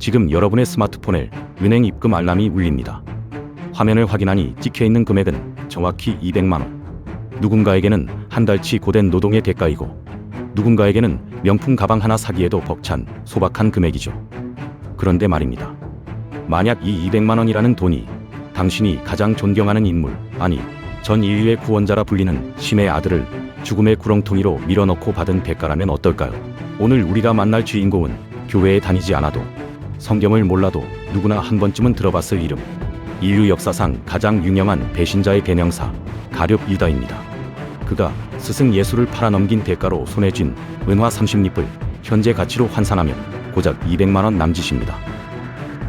지금 여러분의 스마트폰에 은행 입금 알람이 울립니다. 화면을 확인하니 찍혀있는 금액은 정확히 200만원. 누군가에게는 한 달치 고된 노동의 대가이고 누군가에게는 명품 가방 하나 사기에도 벅찬 소박한 금액이죠. 그런데 말입니다. 만약 이 200만원이라는 돈이 당신이 가장 존경하는 인물, 아니 전 인류의 구원자라 불리는 신의 아들을 죽음의 구렁텅이로 밀어넣고 받은 대가라면 어떨까요? 오늘 우리가 만날 주인공은 교회에 다니지 않아도 성경을 몰라도 누구나 한 번쯤은 들어봤을 이름, 인류 역사상 가장 유명한 배신자의 대명사 가룟 유다입니다. 그가 스승 예수를 팔아넘긴 대가로 손에 쥔 은화 30립을 현재 가치로 환산하면 고작 200만원 남짓입니다.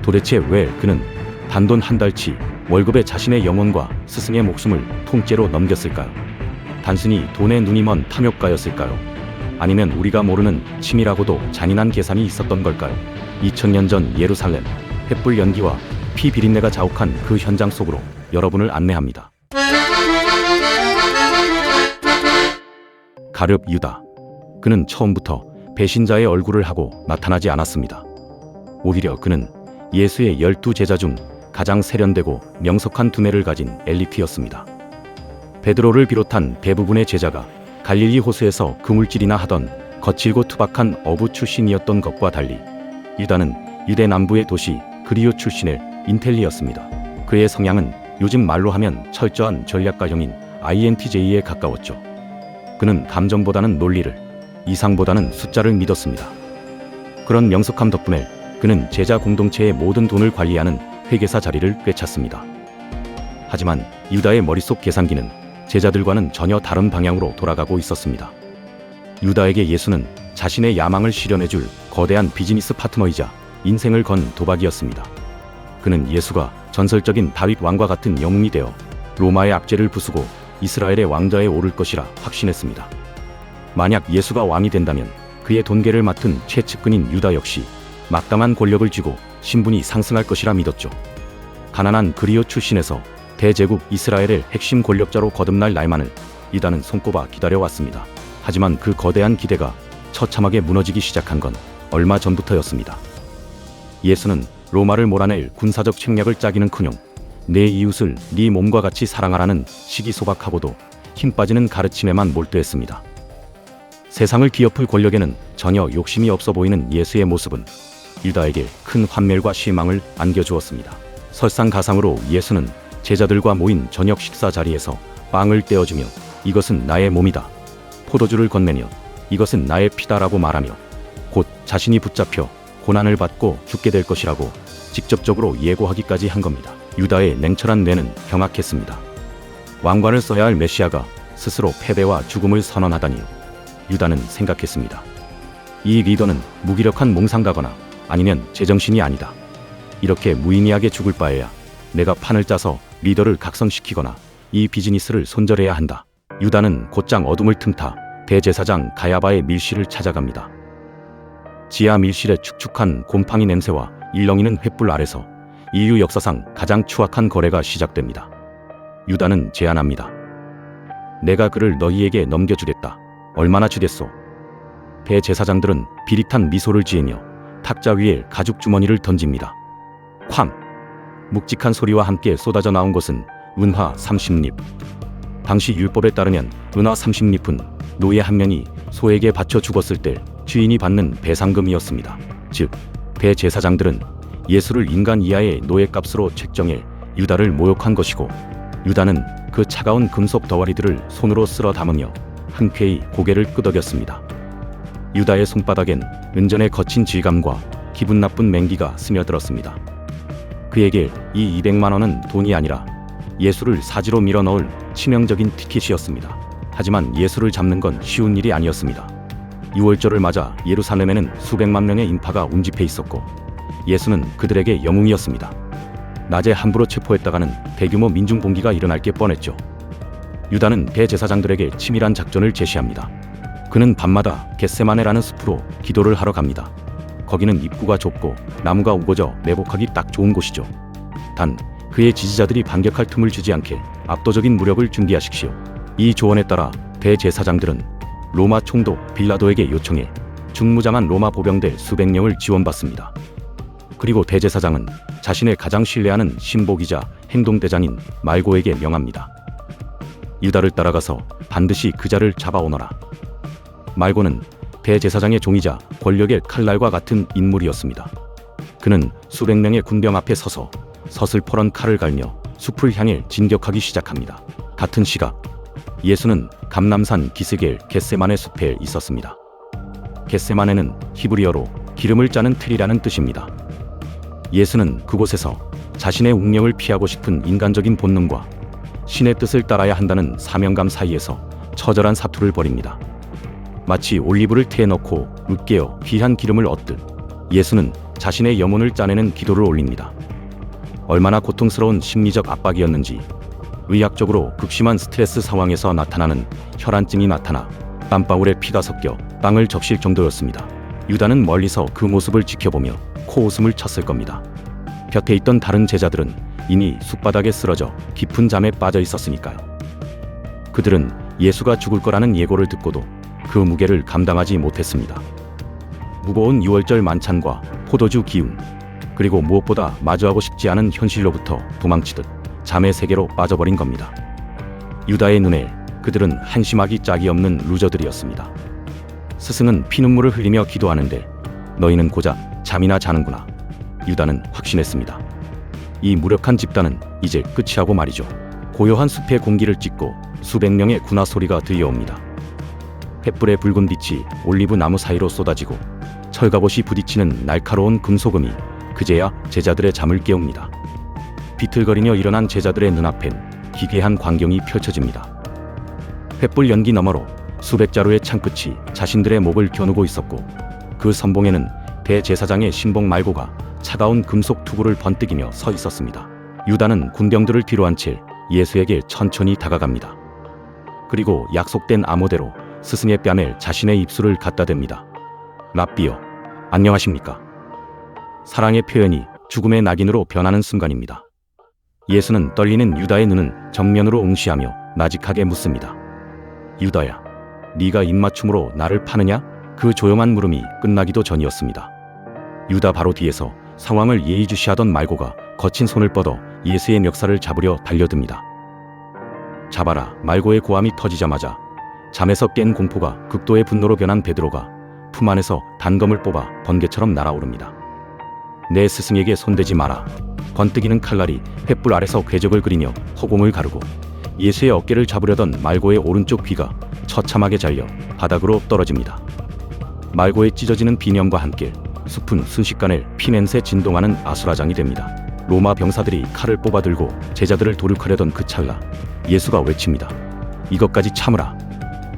도대체 왜 그는 단돈 한 달치 월급에 자신의 영혼과 스승의 목숨을 통째로 넘겼을까요? 단순히 돈에 눈이 먼 탐욕가였을까요? 아니면 우리가 모르는 치밀하고도 잔인한 계산이 있었던 걸까요? 2000년 전 예루살렘, 횃불 연기와 피 비린내가 자욱한 그 현장 속으로 여러분을 안내합니다. 가룟 유다. 그는 처음부터 배신자의 얼굴을 하고 나타나지 않았습니다. 오히려 그는 예수의 12제자 중 가장 세련되고 명석한 두뇌를 가진 엘리트였습니다. 베드로를 비롯한 대부분의 제자가 갈릴리 호수에서 그물질이나 하던 거칠고 투박한 어부 출신이었던 것과 달리 유다는 유대 남부의 도시 그리오 출신의 인텔리였습니다. 그의 성향은 요즘 말로 하면 철저한 전략가형인 INTJ에 가까웠죠. 그는 감정보다는 논리를, 이상보다는 숫자를 믿었습니다. 그런 명석함 덕분에 그는 제자 공동체의 모든 돈을 관리하는 회계사 자리를 꿰찼습니다. 하지만 유다의 머릿속 계산기는 제자들과는 전혀 다른 방향으로 돌아가고 있었습니다. 유다에게 예수는 자신의 야망을 실현해줄 거대한 비즈니스 파트너이자 인생을 건 도박이었습니다. 그는 예수가 전설적인 다윗 왕과 같은 영웅이 되어 로마의 압제를 부수고 이스라엘의 왕좌에 오를 것이라 확신했습니다. 만약 예수가 왕이 된다면 그의 돈계를 맡은 최측근인 유다 역시 막강한 권력을 쥐고 신분이 상승할 것이라 믿었죠. 가난한 그리오 출신에서 대제국 이스라엘의 핵심 권력자로 거듭날 날만을 유다는 손꼽아 기다려왔습니다. 하지만 그 거대한 기대가 처참하게 무너지기 시작한 건 얼마 전부터였습니다. 예수는 로마를 몰아낼 군사적 책략을 짜기는커녕 내 이웃을 네 몸과 같이 사랑하라는 시기소박하고도 힘 빠지는 가르침에만 몰두했습니다. 세상을 뒤엎을 권력에는 전혀 욕심이 없어 보이는 예수의 모습은 유다에게 큰 환멸과 실망을 안겨주었습니다. 설상가상으로 예수는 제자들과 모인 저녁 식사 자리에서 빵을 떼어주며 이것은 나의 몸이다, 포도주를 건네며 이것은 나의 피다라고 말하며 곧 자신이 붙잡혀 고난을 받고 죽게 될 것이라고 직접적으로 예고하기까지 한 겁니다. 유다의 냉철한 뇌는 경악했습니다. 왕관을 써야 할 메시아가 스스로 패배와 죽음을 선언하다니요. 유다는 생각했습니다. 이 리더는 무기력한 몽상가거나 아니면 제정신이 아니다. 이렇게 무의미하게 죽을 바에야 내가 판을 짜서 리더를 각성시키거나 이 비즈니스를 손절해야 한다. 유다는 곧장 어둠을 틈타 대제사장 가야바의 밀실을 찾아갑니다. 지하 밀실의 축축한 곰팡이 냄새와 일렁이는 횃불 아래서 인류 역사상 가장 추악한 거래가 시작됩니다. 유다는 제안합니다. 내가 그를 너희에게 넘겨주겠다. 얼마나 주겠소? 대제사장들은 비릿한 미소를 지으며 탁자 위에 가죽 주머니를 던집니다. 쾅! 묵직한 소리와 함께 쏟아져 나온 것은 은화 30립. 당시 율법에 따르면 은화 30립은 노예 한 명이 소에게 바쳐 죽었을 때 주인이 받는 배상금이었습니다. 즉, 대제사장들은 예수를 인간 이하의 노예값으로 책정해 유다를 모욕한 것이고 유다는 그 차가운 금속 덩어리들을 손으로 쓸어 담으며 흔쾌히 고개를 끄덕였습니다. 유다의 손바닥엔 은전의 거친 질감과 기분 나쁜 맹기가 스며들었습니다. 그에게 이 200만 원은 돈이 아니라 예수를 사지로 밀어넣을 치명적인 티켓이었습니다. 하지만 예수를 잡는 건 쉬운 일이 아니었습니다. 6월절을 맞아 예루살렘에는 수백만 명의 인파가 운집해 있었고 예수는 그들에게 영웅이었습니다. 낮에 함부로 체포했다가는 대규모 민중봉기가 일어날 게 뻔했죠. 유다는 대제사장들에게 치밀한 작전을 제시합니다. 그는 밤마다 겟세마네라는 숲으로 기도를 하러 갑니다. 거기는 입구가 좁고 나무가 우거져 매복하기 딱 좋은 곳이죠. 단 그의 지지자들이 반격할 틈을 주지 않게 압도적인 무력을 준비하십시오. 이 조언에 따라 대제사장들은 로마 총독 빌라도에게 요청해 중무장한 로마 보병대 수백 명을 지원받습니다. 그리고 대제사장은 자신의 가장 신뢰하는 신복이자 행동대장인 말고에게 명합니다. 유다를 따라가서 반드시 그 자를 잡아오너라. 말고는 대제사장의 종이자 권력의 칼날과 같은 인물이었습니다. 그는 수백 명의 군병 앞에 서서 서슬퍼런 칼을 갈며 숲을 향해 진격하기 시작합니다. 같은 시각 예수는 감람산 기슭의 겟세마네 숲에 있었습니다. 겟세마네는 히브리어로 기름을 짜는 틀이라는 뜻입니다. 예수는 그곳에서 자신의 운명을 피하고 싶은 인간적인 본능과 신의 뜻을 따라야 한다는 사명감 사이에서 처절한 사투를 벌입니다. 마치 올리브를 태에 넣고 으깨어 귀한 기름을 얻듯 예수는 자신의 염원을 짜내는 기도를 올립니다. 얼마나 고통스러운 심리적 압박이었는지 의학적으로 극심한 스트레스 상황에서 나타나는 혈안증이 나타나 땀방울에 피가 섞여 땅을 적실 정도였습니다. 유다는 멀리서 그 모습을 지켜보며 코웃음을 쳤을 겁니다. 곁에 있던 다른 제자들은 이미 숲바닥에 쓰러져 깊은 잠에 빠져 있었으니까요. 그들은 예수가 죽을 거라는 예고를 듣고도 그 무게를 감당하지 못했습니다. 무거운 6월절 만찬과 포도주 기운, 그리고 무엇보다 마주하고 싶지 않은 현실로부터 도망치듯 잠의 세계로 빠져버린 겁니다. 유다의 눈에 그들은 한심하기 짝이 없는 루저들이었습니다. 스승은 피눈물을 흘리며 기도하는데 너희는 고작 잠이나 자는구나. 유다는 확신했습니다. 이 무력한 집단은 이제 끝이라고 말이죠. 고요한 숲의 공기를 찢고 수백 명의 군화 소리가 들려옵니다. 횃불의 붉은 빛이 올리브 나무 사이로 쏟아지고 철갑옷이 부딪히는 날카로운 금소금이 그제야 제자들의 잠을 깨웁니다. 비틀거리며 일어난 제자들의 눈앞엔 기괴한 광경이 펼쳐집니다. 횃불 연기 너머로 수백 자루의 창끝이 자신들의 목을 겨누고 있었고 그 선봉에는 대제사장의 신복 말고가 차가운 금속 투구를 번뜩이며 서 있었습니다. 유다는 군병들을 뒤로한 채 예수에게 천천히 다가갑니다. 그리고 약속된 암호대로 스승의 뺨에 자신의 입술을 갖다 댑니다. 랍비여, 안녕하십니까? 사랑의 표현이 죽음의 낙인으로 변하는 순간입니다. 예수는 떨리는 유다의 눈은 정면으로 응시하며 나직하게 묻습니다. 유다야, 네가 입맞춤으로 나를 파느냐? 그 조용한 물음이 끝나기도 전이었습니다. 유다 바로 뒤에서 상황을 예의주시하던 말고가 거친 손을 뻗어 예수의 멱살을 잡으려 달려듭니다. 잡아라. 말고의 고함이 터지자마자 잠에서 깬 공포가 극도의 분노로 변한 베드로가 품 안에서 단검을 뽑아 번개처럼 날아오릅니다. 내 스승에게 손대지 마라. 번뜩이는 칼날이 횃불 아래서 궤적을 그리며 허공을 가르고 예수의 어깨를 잡으려던 말고의 오른쪽 귀가 처참하게 잘려 바닥으로 떨어집니다. 말고의 찢어지는 비념과 함께 숲은 순식간에 피냄새 진동하는 아수라장이 됩니다. 로마 병사들이 칼을 뽑아들고 제자들을 도륙하려던 그 찰나 예수가 외칩니다. 이것까지 참으라.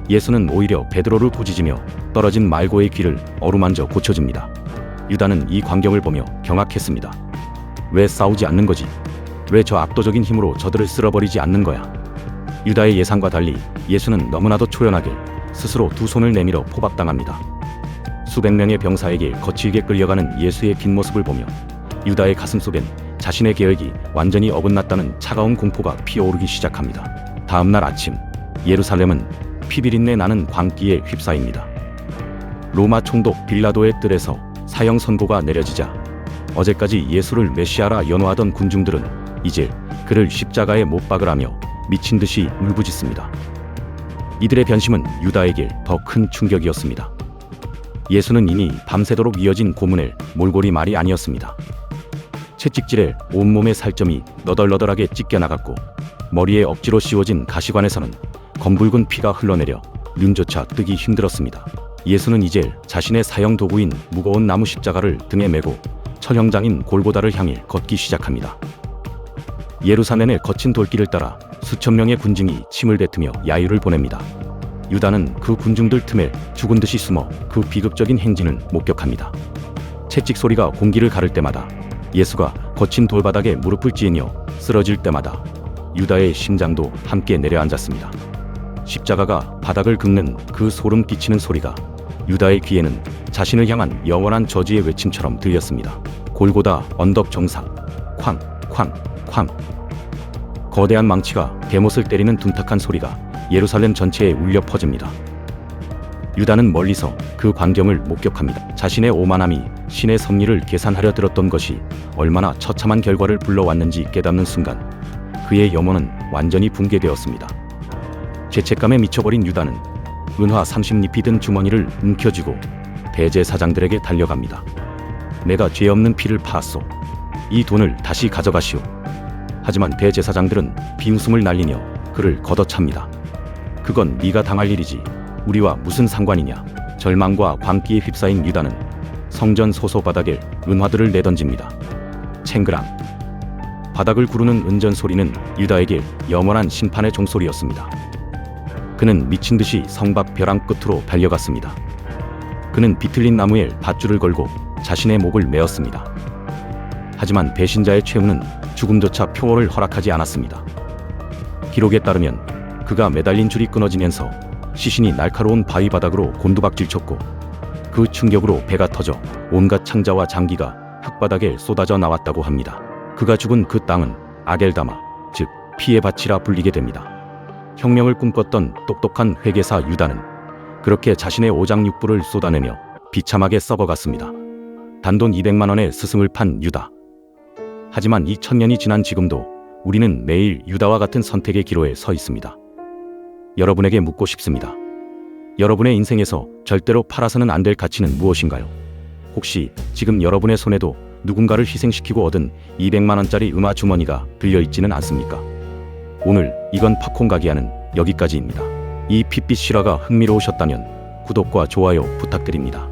예수는 오히려 베드로를 꾸짖으며 떨어진 말고의 귀를 어루만져 고쳐줍니다. 유다는 이 광경을 보며 경악했습니다. 왜 싸우지 않는 거지? 왜 저 압도적인 힘으로 저들을 쓸어버리지 않는 거야? 유다의 예상과 달리 예수는 너무나도 초연하게 스스로 두 손을 내밀어 포박당합니다. 수백 명의 병사에게 거칠게 끌려가는 예수의 긴 모습을 보며 유다의 가슴속엔 자신의 계획이 완전히 어긋났다는 차가운 공포가 피어오르기 시작합니다. 다음날 아침 예루살렘은 피비린내 나는 광기에 휩싸입니다. 로마 총독 빌라도의 뜰에서 사형 선고가 내려지자 어제까지 예수를 메시아라 연호하던 군중들은 이제 그를 십자가에 못 박으라며 미친 듯이 울부짖습니다. 이들의 변심은 유다에게 더 큰 충격이었습니다. 예수는 이미 밤새도록 이어진 고문의 몰골이 말이 아니었습니다. 채찍질에 온몸의 살점이 너덜너덜하게 찢겨나갔고 머리에 억지로 씌워진 가시관에서는 검붉은 피가 흘러내려 눈조차 뜨기 힘들었습니다. 예수는 이제 자신의 사형 도구인 무거운 나무 십자가를 등에 메고 처형장인 골고다를 향해 걷기 시작합니다. 예루살렘의 거친 돌길을 따라 수천 명의 군중이 침을 뱉으며 야유를 보냅니다. 유다는 그 군중들 틈에 죽은 듯이 숨어 그 비극적인 행진을 목격합니다. 채찍 소리가 공기를 가를 때마다 예수가 거친 돌바닥에 무릎을 찌으며 쓰러질 때마다 유다의 심장도 함께 내려앉았습니다. 십자가가 바닥을 긁는 그 소름 끼치는 소리가 유다의 귀에는 자신을 향한 영원한 저주의 외침처럼 들렸습니다. 골고다 언덕 정상, 쾅, 쾅, 쾅. 거대한 망치가 대못을 때리는 둔탁한 소리가 예루살렘 전체에 울려 퍼집니다. 유다는 멀리서 그 광경을 목격합니다. 자신의 오만함이 신의 섭리를 계산하려 들었던 것이 얼마나 처참한 결과를 불러왔는지 깨닫는 순간 그의 염원은 완전히 붕괴되었습니다. 죄책감에 미쳐버린 유다는 은화 30잎이 든 주머니를 움켜쥐고 대제사장들에게 달려갑니다. 내가 죄 없는 피를 파았소. 이 돈을 다시 가져가시오. 하지만 대제사장들은 비웃음을 날리며 그를 걷어찹니다. 그건 네가 당할 일이지 우리와 무슨 상관이냐. 절망과 광기에 휩싸인 유다는 성전 소소 바닥에 은화들을 내던집니다. 챙그랑. 바닥을 구르는 은전 소리는 유다에게 영원한 심판의 종소리였습니다. 그는 미친 듯이 성곽 벼랑 끝으로 달려갔습니다. 그는 비틀린 나무에 밧줄을 걸고 자신의 목을 메었습니다. 하지만 배신자의 최후는 죽음조차 표어를 허락하지 않았습니다. 기록에 따르면 그가 매달린 줄이 끊어지면서 시신이 날카로운 바위 바닥으로 곤두박질 쳤고 그 충격으로 배가 터져 온갖 창자와 장기가 흙바닥에 쏟아져 나왔다고 합니다. 그가 죽은 그 땅은 아겔다마, 즉 피의 밭이라 불리게 됩니다. 혁명을 꿈꿨던 똑똑한 회계사 유다는 그렇게 자신의 오장육부를 쏟아내며 비참하게 썩어갔습니다. 단돈 200만 원의 스승을 판 유다. 하지만 2000년이 지난 지금도 우리는 매일 유다와 같은 선택의 기로에 서 있습니다. 여러분에게 묻고 싶습니다. 여러분의 인생에서 절대로 팔아서는 안 될 가치는 무엇인가요? 혹시 지금 여러분의 손에도 누군가를 희생시키고 얻은 200만 원짜리 음화 주머니가 들려있지는 않습니까? 오늘 이건 팝콘 가게하는 여기까지입니다. 이 핏빛 실화가 흥미로우셨다면 구독과 좋아요 부탁드립니다.